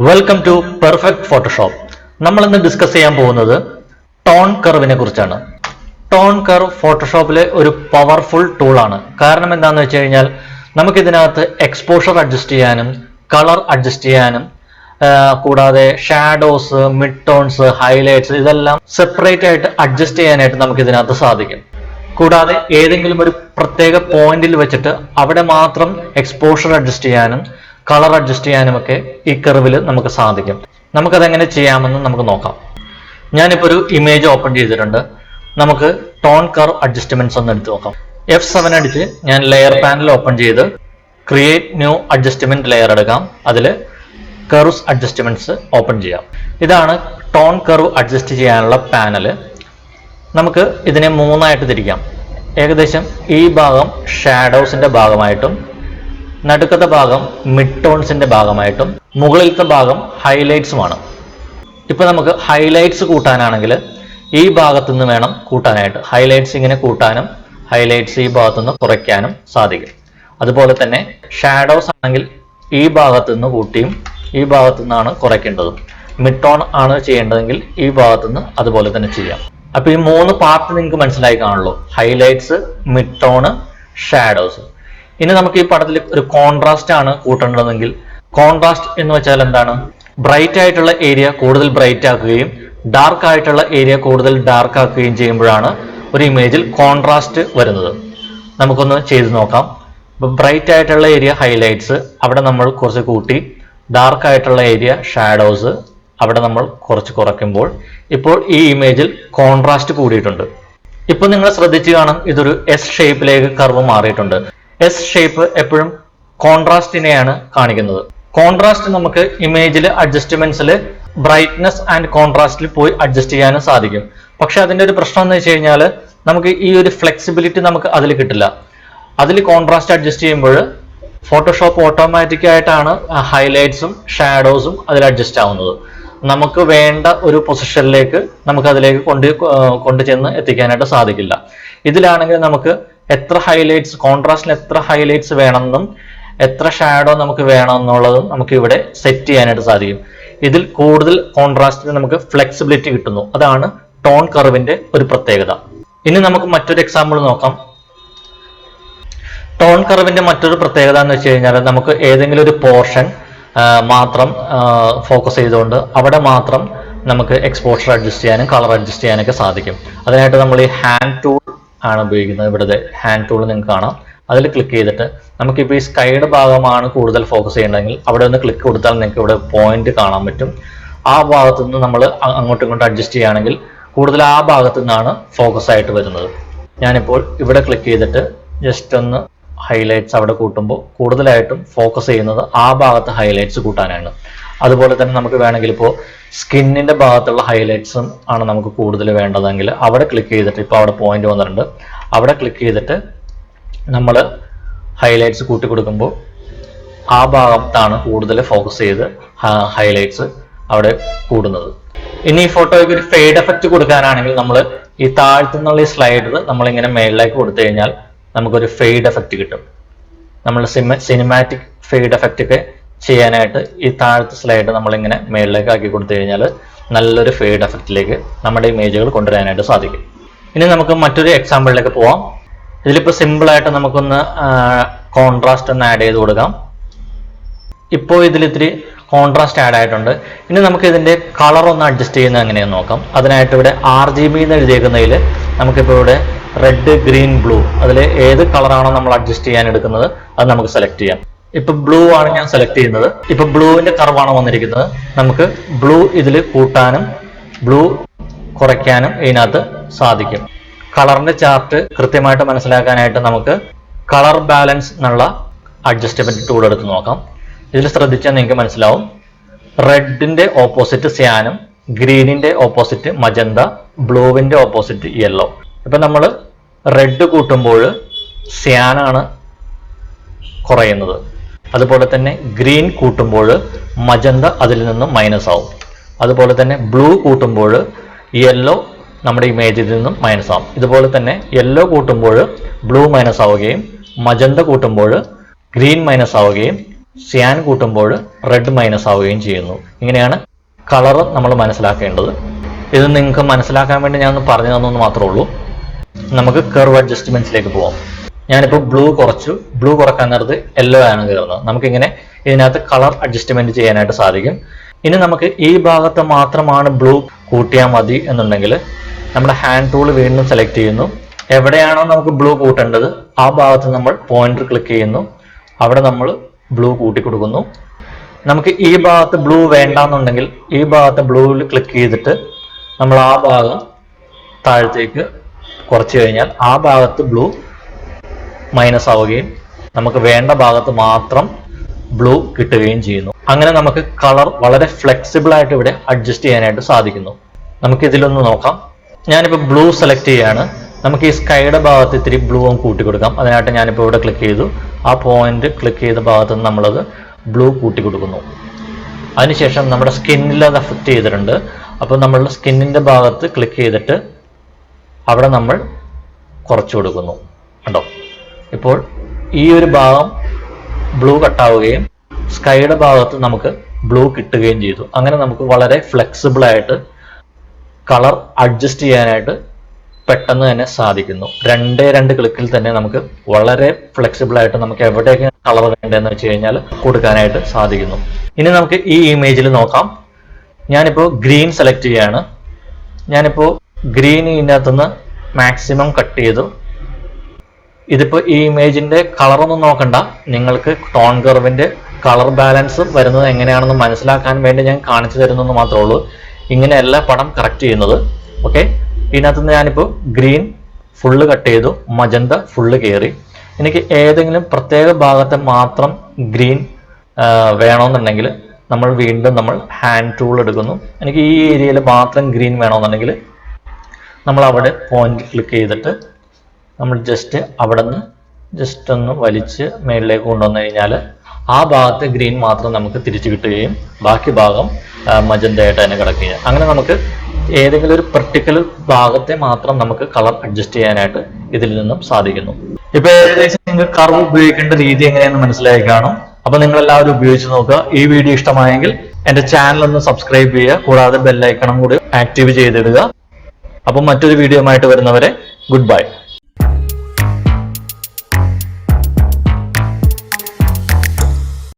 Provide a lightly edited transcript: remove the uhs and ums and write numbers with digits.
Welcome to perfect Photoshop. നമ്മൾ ഇന്ന് discuss ചെയ്യാൻ പോകുന്നത് ടോൺ കർവിനെ കുറിച്ചാണ്. ടോൺ കർവ് ഫോട്ടോഷോപ്പിലെ ഒരു പവർഫുൾ ടൂളാണ്. കാരണം എന്താണെന്ന് വെച്ച് കഴിഞ്ഞാൽ നമുക്ക് ഇതിനകത്ത് എക്സ്പോഷർ അഡ്ജസ്റ്റ് ചെയ്യാനും കളർ അഡ്ജസ്റ്റ് ചെയ്യാനും കൂടാതെ ഷാഡോസ്, മിഡ് ടോൺസ്, ഹൈലൈറ്റ്സ് ഇതെല്ലാം സെപ്പറേറ്റ് ആയിട്ട് അഡ്ജസ്റ്റ് ചെയ്യാനായിട്ട് നമുക്ക് ഇതിനകത്ത് സാധിക്കും. കൂടാതെ ഏതെങ്കിലും ഒരു പ്രത്യേക പോയിന്റിൽ വെച്ചിട്ട് അവിടെ മാത്രം എക്സ്പോഷർ അഡ്ജസ്റ്റ് ചെയ്യാനും കളർ അഡ്ജസ്റ്റ് ചെയ്യാനുമൊക്കെ ഈ കർവിൽ നമുക്ക് സാധിക്കും. നമുക്കതെങ്ങനെ ചെയ്യാമെന്ന് നമുക്ക് നോക്കാം. ഞാനിപ്പോൾ ഒരു ഇമേജ് ഓപ്പൺ ചെയ്തിട്ടുണ്ട്. നമുക്ക് ടോൺ കർവ് അഡ്ജസ്റ്റ്മെന്റ്സ് ഒന്ന് എടുത്ത് നോക്കാം. F7 അടിച്ച് ഞാൻ ലെയർ പാനൽ ഓപ്പൺ ചെയ്ത് ക്രിയേറ്റ് ന്യൂ അഡ്ജസ്റ്റ്മെന്റ് ലെയർ എടുക്കാം. അതിൽ കർവ്സ് അഡ്ജസ്റ്റ്മെന്റ്സ് ഓപ്പൺ ചെയ്യാം. ഇതാണ് ടോൺ കർവ് അഡ്ജസ്റ്റ് ചെയ്യാനുള്ള പാനൽ. നമുക്ക് ഇതിനെ മൂന്നായിട്ട് തിരിക്കാം. ഏകദേശം ഈ ഭാഗം ഷാഡോസിന്റെ ഭാഗമായിട്ടും നടുക്കത്തെ ഭാഗം മിഡ് ടോൺസിന്റെ ഭാഗമായിട്ടും മുകളിലത്തെ ഭാഗം ഹൈലൈറ്റ്സുമാണ്. ഇപ്പൊ നമുക്ക് ഹൈലൈറ്റ്സ് കൂട്ടാനാണെങ്കിൽ ഈ ഭാഗത്തു നിന്ന് വേണം കൂട്ടാനായിട്ട്. ഹൈലൈറ്റ്സ് ഇങ്ങനെ കൂട്ടാനും ഹൈലൈറ്റ്സ് ഈ ഭാഗത്തു നിന്ന് കുറയ്ക്കാനും സാധിക്കും. അതുപോലെ തന്നെ ഷാഡോസ് ആണെങ്കിൽ ഈ ഭാഗത്തു നിന്ന് കൂട്ടിയും ഈ ഭാഗത്തു നിന്നാണ് കുറയ്ക്കേണ്ടതും. മിഡ് ടോൺ ആണ് ചെയ്യേണ്ടതെങ്കിൽ ഈ ഭാഗത്തു നിന്ന് അതുപോലെ തന്നെ ചെയ്യാം. അപ്പൊ ഈ മൂന്ന് പാർട്ട് നിങ്ങൾക്ക് മനസ്സിലായി കാണുള്ളൂ: ഹൈലൈറ്റ്സ്, മിഡ് ടോണ്, ഷാഡോസ്. ഇനി നമുക്ക് ഈ പടത്തിൽ ഒരു കോൺട്രാസ്റ്റ് ആണ് കൂട്ടേണ്ടതെങ്കിൽ കോൺട്രാസ്റ്റ് എന്ന് വെച്ചാൽ എന്താണ്? ബ്രൈറ്റ് ആയിട്ടുള്ള ഏരിയ കൂടുതൽ ബ്രൈറ്റ് ആക്കുകയും ഡാർക്ക് ആയിട്ടുള്ള ഏരിയ കൂടുതൽ ഡാർക്ക് ആക്കുകയും ചെയ്യുമ്പോഴാണ് ഒരു ഇമേജിൽ കോൺട്രാസ്റ്റ് വരുന്നത്. നമുക്കൊന്ന് ചെയ്ത് നോക്കാം. ഇപ്പൊ ബ്രൈറ്റ് ആയിട്ടുള്ള ഏരിയ ഹൈലൈറ്റ്സ്, അവിടെ നമ്മൾ കുറച്ച് കൂട്ടി. ഡാർക്ക് ആയിട്ടുള്ള ഏരിയ ഷാഡോസ്, അവിടെ നമ്മൾ കുറച്ച് കുറയ്ക്കുമ്പോൾ ഇപ്പോൾ ഈ ഇമേജിൽ കോൺട്രാസ്റ്റ് കൂടിയിട്ടുണ്ട്. ഇപ്പൊ നിങ്ങൾ ശ്രദ്ധിച്ചു കാണും, ഇതൊരു എസ് ഷേപ്പിലേക്ക് കർവ് മാറിയിട്ടുണ്ട്. എസ് ഷേപ്പ് എപ്പോഴും കോൺട്രാസ്റ്റിനെയാണ് കാണിക്കുന്നത്. കോൺട്രാസ്റ്റ് നമുക്ക് ഇമേജിൽ അഡ്ജസ്റ്റ്മെന്റ്സിൽ ബ്രൈറ്റ്നസ് ആൻഡ് കോൺട്രാസ്റ്റിൽ പോയി അഡ്ജസ്റ്റ് ചെയ്യാനും സാധിക്കും. പക്ഷെ അതിന്റെ ഒരു പ്രശ്നം എന്ന് വെച്ച് കഴിഞ്ഞാൽ നമുക്ക് ഈ ഒരു ഫ്ലെക്സിബിലിറ്റി നമുക്ക് അതിൽ കിട്ടില്ല. അതിൽ കോൺട്രാസ്റ്റ് അഡ്ജസ്റ്റ് ചെയ്യുമ്പോൾ ഫോട്ടോഷോപ്പ് ഓട്ടോമാറ്റിക് ആയിട്ടാണ് ഹൈലൈറ്റ്സും ഷാഡോസും അതിൽ അഡ്ജസ്റ്റ് ആവുന്നത്. നമുക്ക് വേണ്ട ഒരു പൊസിഷനിലേക്ക് നമുക്ക് അതിലേക്ക് കൊണ്ടുചെന്ന് എത്തിക്കാനായിട്ട് സാധിക്കില്ല. ഇതിലാണെങ്കിൽ നമുക്ക് എത്ര ഹൈലൈറ്റ്സ്, കോൺട്രാസ്റ്റിന് എത്ര ഹൈലൈറ്റ്സ് വേണമെന്നും എത്ര ഷാഡോ നമുക്ക് വേണമെന്നുള്ളതും നമുക്ക് ഇവിടെ സെറ്റ് ചെയ്യാനായിട്ട് സാധിക്കും. ഇതിൽ കൂടുതൽ കോൺട്രാസ്റ്റിന് നമുക്ക് ഫ്ലെക്സിബിലിറ്റി കിട്ടുന്നു. അതാണ് ടോൺ കർവിന്റെ ഒരു പ്രത്യേകത. ഇനി നമുക്ക് മറ്റൊരു എക്സാമ്പിൾ നോക്കാം. ടോൺ കർവിന്റെ മറ്റൊരു പ്രത്യേകത എന്ന് വെച്ച് കഴിഞ്ഞാൽ നമുക്ക് ഏതെങ്കിലും ഒരു പോർഷൻ മാത്രം ഫോക്കസ് ചെയ്തുകൊണ്ട് അവിടെ മാത്രം നമുക്ക് എക്സ്പോഷർ അഡ്ജസ്റ്റ് ചെയ്യാനും കളർ അഡ്ജസ്റ്റ് ചെയ്യാനൊക്കെ സാധിക്കും. അതിനായിട്ട് നമ്മൾ ഈ ഹാൻഡ് ടൂൾ ആണ് ഉപയോഗിക്കുന്നത്. ഇവിടുത്തെ ഹാൻഡ് ടൂൾ നിങ്ങൾക്ക് കാണാം. അതിൽ ക്ലിക്ക് ചെയ്തിട്ട് നമുക്കിപ്പോൾ ഈ സ്കൈയുടെ ഭാഗമാണ് കൂടുതൽ ഫോക്കസ് ചെയ്യണമെങ്കിൽ അവിടെ ഒന്ന് ക്ലിക്ക് കൊടുത്താൽ നിങ്ങൾക്ക് ഇവിടെ പോയിന്റ് കാണാൻ പറ്റും. ആ ഭാഗത്തു നിന്ന് നമ്മൾ അങ്ങോട്ടും ഇങ്ങോട്ടും അഡ്ജസ്റ്റ് ചെയ്യുകയാണെങ്കിൽ കൂടുതൽ ആ ഭാഗത്തു നിന്നാണ് ഫോക്കസ് ആയിട്ട് വരുന്നത്. ഞാനിപ്പോൾ ഇവിടെ ക്ലിക്ക് ചെയ്തിട്ട് ജസ്റ്റ് ഒന്ന് ഹൈലൈറ്റ്സ് അവിടെ കൂട്ടുമ്പോൾ കൂടുതലായിട്ടും ഫോക്കസ് ചെയ്യുന്നത് ആ ഭാഗത്ത് ഹൈലൈറ്റ്സ് കൂട്ടാനാണ്. അതുപോലെ തന്നെ നമുക്ക് വേണമെങ്കിൽ ഇപ്പോൾ സ്കിന്നിന്റെ ഭാഗത്തുള്ള ഹൈലൈറ്റ്സും ആണ് നമുക്ക് കൂടുതൽ വേണ്ടതെങ്കിൽ അവിടെ ക്ലിക്ക് ചെയ്തിട്ട്, ഇപ്പോൾ അവിടെ പോയിന്റ് വന്നിട്ടുണ്ട്, അവിടെ ക്ലിക്ക് ചെയ്തിട്ട് നമ്മൾ ഹൈലൈറ്റ്സ് കൂട്ടി കൊടുക്കുമ്പോൾ ആ ഭാഗത്താണ് കൂടുതൽ ഫോക്കസ് ചെയ്ത് ഹൈലൈറ്റ്സ് അവിടെ കൂടുന്നത്. ഇനി ഈ ഫോട്ടോയ്ക്ക് ഒരു ഫെയ്ഡ് എഫക്റ്റ് കൊടുക്കാനാണെങ്കിൽ നമ്മൾ ഈ താഴ്ത്തുന്നുള്ള ഈ സ്ലൈഡർ നമ്മളിങ്ങനെ മേളിലേക്ക് കൊടുത്തു കഴിഞ്ഞാൽ നമുക്കൊരു ഫെയ്ഡ് എഫക്റ്റ് കിട്ടും. നമ്മൾ സിനിമാറ്റിക് ഫെയ്ഡ് എഫക്റ്റ് ഒക്കെ ചെയ്യാനായിട്ട് ഈ താഴത്തെ സ്ലൈഡ് നമ്മളിങ്ങനെ മേളിലേക്ക് ആക്കി കൊടുത്തു കഴിഞ്ഞാൽ നല്ലൊരു ഫെയ്ഡ് എഫക്റ്റിലേക്ക് നമ്മുടെ ഇമേജുകൾ കൊണ്ടുവരാനായിട്ട് സാധിക്കും. ഇനി നമുക്ക് മറ്റൊരു എക്സാമ്പിളിലേക്ക് പോവാം. ഇതിലിപ്പോൾ സിമ്പിളായിട്ട് നമുക്കൊന്ന് കോൺട്രാസ്റ്റ് ഒന്ന് ആഡ് ചെയ്ത് കൊടുക്കാം. ഇപ്പോൾ ഇതിൽ ഇത്തിരി കോൺട്രാസ്റ്റ് ആഡ് ആയിട്ടുണ്ട്. ഇനി നമുക്ക് ഇതിന്റെ കളർ ഒന്ന് അഡ്ജസ്റ്റ് ചെയ്യുന്നത് എങ്ങനെയെന്ന് നോക്കാം. അതിനായിട്ട് ഇവിടെ RGB എന്ന് എഴുതിയേക്കുന്നതിൽ നമുക്കിപ്പോൾ ഇവിടെ റെഡ്, ഗ്രീൻ, ബ്ലൂ അതിൽ ഏത് കളറാണോ നമ്മൾ അഡ്ജസ്റ്റ് ചെയ്യാൻ എടുക്കുന്നത് അത് നമുക്ക് സെലക്ട് ചെയ്യാം. ഇപ്പൊ ബ്ലൂ ആണ് ഞാൻ സെലക്ട് ചെയ്യുന്നത്. ഇപ്പൊ ബ്ലൂവിന്റെ കർവാണ് വന്നിരിക്കുന്നത്. നമുക്ക് ബ്ലൂ ഇതിൽ കൂട്ടാനും ബ്ലൂ കുറയ്ക്കാനും ഇതിനകത്ത് സാധിക്കും. കളറിന്റെ ചാർട്ട് കൃത്യമായിട്ട് മനസ്സിലാക്കാനായിട്ട് നമുക്ക് കളർ ബാലൻസ് എന്നുള്ള അഡ്ജസ്റ്റ്മെന്റ് ടൂൾ എടുത്ത് നോക്കാം. ഇതിൽ ശ്രദ്ധിച്ചാൽ നിങ്ങൾക്ക് മനസ്സിലാവും. റെഡിന്റെ ഓപ്പോസിറ്റ് സ്യാനും, ഗ്രീനിന്റെ ഓപ്പോസിറ്റ് മജന്ത, ബ്ലൂവിന്റെ ഓപ്പോസിറ്റ് യെല്ലോ. ഇപ്പൊ നമ്മൾ റെഡ് കൂട്ടുമ്പോൾ സ്യാനാണ് കുറയുന്നത്. അതുപോലെ തന്നെ ഗ്രീൻ കൂട്ടുമ്പോൾ മജന്ത അതിൽ നിന്ന് മൈനസ് ആവും. അതുപോലെ തന്നെ ബ്ലൂ കൂട്ടുമ്പോൾ യെല്ലോ നമ്മുടെ ഇമേജിൽ നിന്നും മൈനസ് ആവും. ഇതുപോലെ തന്നെ യെല്ലോ കൂട്ടുമ്പോൾ ബ്ലൂ മൈനസ് ആവുകയും മജന്ത കൂട്ടുമ്പോൾ ഗ്രീൻ മൈനസ് ആവുകയും സിയാൻ കൂട്ടുമ്പോൾ റെഡ് മൈനസ് ആവുകയും ചെയ്യുന്നു. ഇങ്ങനെയാണ് കളർ നമ്മൾ മനസ്സിലാക്കേണ്ടത്. ഇത് നിങ്ങൾക്ക് മനസ്സിലാക്കാൻ വേണ്ടി ഞാൻ ഒന്ന് പറഞ്ഞു തന്നു മാത്രമേ ഉള്ളൂ. നമുക്ക് കർവ് അഡ്ജസ്റ്റ്മെന്റ്സിലേക്ക് പോവാം. ഞാനിപ്പോൾ ബ്ലൂ കുറച്ചു. ബ്ലൂ കുറക്കാൻ നേരത്ത് യെല്ലോ ആണ് കയറുന്നത്. നമുക്കിങ്ങനെ ഇതിനകത്ത് കളർ അഡ്ജസ്റ്റ്മെന്റ് ചെയ്യാനായിട്ട് സാധിക്കും. ഇനി നമുക്ക് ഈ ഭാഗത്ത് മാത്രമാണ് ബ്ലൂ കൂട്ടിയാൽ മതി എന്നുണ്ടെങ്കിൽ നമ്മുടെ ഹാൻഡ് ടൂൾ വീണ്ടും സെലക്ട് ചെയ്യുന്നു. എവിടെയാണോ നമുക്ക് ബ്ലൂ കൂട്ടേണ്ടത് ആ ഭാഗത്ത് നമ്മൾ പോയിന്റർ ക്ലിക്ക് ചെയ്യുന്നു. അവിടെ നമ്മൾ ബ്ലൂ കൂട്ടി കൊടുക്കുന്നു. നമുക്ക് ഈ ഭാഗത്ത് ബ്ലൂ വേണ്ടാന്നുണ്ടെങ്കിൽ ഈ ഭാഗത്ത് ബ്ലൂവിൽ ക്ലിക്ക് ചെയ്തിട്ട് നമ്മൾ ആ ഭാഗം താഴത്തേക്ക് കുറച്ച് കഴിഞ്ഞാൽ ആ ഭാഗത്ത് ബ്ലൂ മൈനസ് ആവുകയും നമുക്ക് വേണ്ട ഭാഗത്ത് മാത്രം ബ്ലൂ കിട്ടുകയും ചെയ്യുന്നു. അങ്ങനെ നമുക്ക് കളർ വളരെ ഫ്ലെക്സിബിൾ ആയിട്ട് ഇവിടെ അഡ്ജസ്റ്റ് ചെയ്യാനായിട്ട് സാധിക്കുന്നു. നമുക്ക് ഇതിലൊന്ന് നോക്കാം. ഞാനിപ്പോൾ ബ്ലൂ സെലക്ട് ചെയ്യാണ്. നമുക്ക് ഈ സ്കൈയുടെ ഭാഗത്ത് ഇത്തിരി ബ്ലൂ ഒന്ന് കൂട്ടി കൊടുക്കാം. അതിനായിട്ട് ഞാനിപ്പോൾ ഇവിടെ ക്ലിക്ക് ചെയ്തു. ആ പോയിന്റ് ക്ലിക്ക് ചെയ്ത ഭാഗത്ത് നിന്ന് നമ്മളത് ബ്ലൂ കൂട്ടി കൊടുക്കുന്നു. അതിനുശേഷം നമ്മുടെ സ്കിന്നിൽ അത് അഫക്റ്റ് ചെയ്തിട്ടുണ്ട്. അപ്പോൾ നമ്മളുടെ സ്കിന്നിന്റെ ഭാഗത്ത് ക്ലിക്ക് ചെയ്തിട്ട് അവിടെ നമ്മൾ കുറച്ചു കൊടുക്കുന്നു. കണ്ടോ, ഇപ്പോൾ ഈ ഒരു ഭാഗം ബ്ലൂ കട്ടാവുകയും സ്കൈയുടെ ഭാഗത്ത് നമുക്ക് ബ്ലൂ കിട്ടുകയും ചെയ്തു. അങ്ങനെ നമുക്ക് വളരെ ഫ്ലെക്സിബിൾ ആയിട്ട് കളർ അഡ്ജസ്റ്റ് ചെയ്യാനായിട്ട് പെട്ടെന്ന് തന്നെ സാധിക്കുന്നു. രണ്ട് ക്ലിക്കിൽ തന്നെ നമുക്ക് വളരെ ഫ്ലെക്സിബിൾ ആയിട്ട് നമുക്ക് എവിടേക്ക് കളർ വേണ്ടതെന്ന് വെച്ച് കഴിഞ്ഞാൽ കൊടുക്കാനായിട്ട് സാധിക്കുന്നു. ഇനി നമുക്ക് ഈ ഇമേജിൽ നോക്കാം. ഞാനിപ്പോൾ ഗ്രീൻ സെലക്ട് ചെയ്യാണ്. ഞാനിപ്പോൾ ഗ്രീൻ ഇതിനകത്തുനിന്ന് മാക്സിമം കട്ട് ചെയ്തു. ഇതിപ്പോൾ ഈ ഇമേജിന്റെ കളറൊന്നും നോക്കണ്ട, നിങ്ങൾക്ക് ടോൺ കർവിന്റെ കളർ ബാലൻസ് വരുന്നത് എങ്ങനെയാണെന്ന് മനസ്സിലാക്കാൻ വേണ്ടി ഞാൻ കാണിച്ചു തരുന്നെന്ന് മാത്രമേ ഉള്ളൂ. ഇങ്ങനെയല്ല പടം കറക്റ്റ് ചെയ്യുന്നത്. ഓക്കെ, ഇതിനകത്തുനിന്ന് ഞാനിപ്പോൾ ഗ്രീൻ ഫുള്ള് കട്ട് ചെയ്തു, മജന്ത ഫുള്ള് കയറി. എനിക്ക് ഏതെങ്കിലും പ്രത്യേക ഭാഗത്തെ മാത്രം ഗ്രീൻ വേണമെന്നുണ്ടെങ്കിൽ നമ്മൾ വീണ്ടും ഹാൻഡ് ടൂൾ എടുക്കുന്നു. എനിക്ക് ഈ ഏരിയയിൽ മാത്രം ഗ്രീൻ വേണമെന്നുണ്ടെങ്കിൽ നമ്മൾ അവിടെ പോയിന്റ് ക്ലിക്ക് ചെയ്തിട്ട് നമ്മൾ ജസ്റ്റ് അവിടെ നിന്ന് ജസ്റ്റ് ഒന്ന് വലിച്ച് മേളിലേക്ക് കൊണ്ടുവന്നു കഴിഞ്ഞാൽ ആ ഭാഗത്തെ ഗ്രീൻ മാത്രം നമുക്ക് തിരിച്ചു കിട്ടുകയും ബാക്കി ഭാഗം മജന്തയായിട്ട് തന്നെ കിടക്കുകയും, അങ്ങനെ നമുക്ക് ഏതെങ്കിലും ഒരു പെർട്ടിക്കുലർ ഭാഗത്തെ മാത്രം നമുക്ക് കളർ അഡ്ജസ്റ്റ് ചെയ്യാനായിട്ട് ഇതിൽ നിന്നും സാധിക്കുന്നു. ഇപ്പൊ ഏകദേശം നിങ്ങൾക്ക് കർവ് ഉപയോഗിക്കേണ്ട രീതി എങ്ങനെയാണെന്ന് മനസ്സിലായി കാണും. അപ്പൊ നിങ്ങൾ എല്ലാവരും ഉപയോഗിച്ച് നോക്കുക. ഈ വീഡിയോ ഇഷ്ടമായെങ്കിൽ എന്റെ ചാനൽ ഒന്ന് സബ്സ്ക്രൈബ് ചെയ്യുക, കൂടാതെ ബെല്ലൈക്കണം കൂടി ആക്റ്റീവ് ചെയ്തിടുക. അപ്പം മറ്റൊരു വീഡിയോ ആയിട്ട് വരുന്നവരെ ഗുഡ് ബൈ.